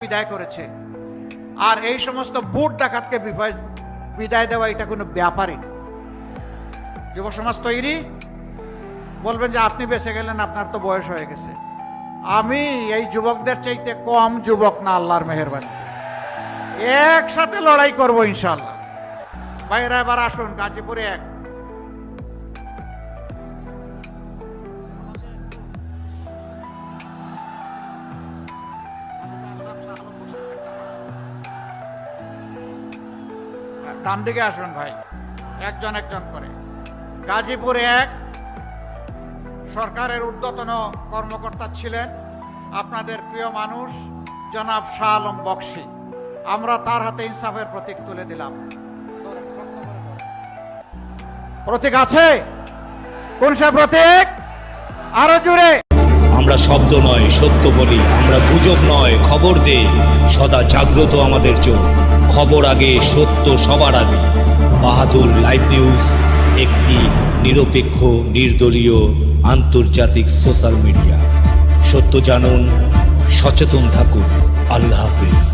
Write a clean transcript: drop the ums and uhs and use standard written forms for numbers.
বিদায় করেছে। আর এই সমস্ত বুট ডাকাতকে বিদায় দেওয়া এটা কোনো ব্যাপারই না। যুব সমাজ তৈরি, বলবেন যে আপনি বেঁচে গেলেন, আপনার তো বয়স হয়ে গেছে। আমি এই যুবকদের চাইতে কম যুবক না, আল্লাহর মেহেরবানি। একসাথে লড়াই করব ইনশাআল্লাহ। ভাইরা এবার আসুন গাজীপুরে এক। ডান দিকে আসবেন ভাই, একজন একজন করে। গাজীপুরে এক সরকারের ঊর্ধ্বতন কর্মকর্তা ছিলেন আপনাদের প্রিয় মানুষ জনাব শাহ আলম বক্সী। আমরা তার হাতে ইনসাফের প্রতীক তুলে দিলাম। প্রতীক আছে? কোন সে প্রতীক? আরো জোরে। আমরা শব্দ নয় সত্য বলি, আমরা গুজব নয় খবর দেই, সদা জাগ্রত আমাদের চোখ। খবর আগে, সত্য সবার আগে। বাহাদুর লাইভ নিউজ একটি নিরপেক্ষ, নির্দলীয়, আন্তর্জাতিক সোশ্যাল মিডিয়া। সত্য জানুন, সচেতন থাকুন। আল্লাহ হাফিজ।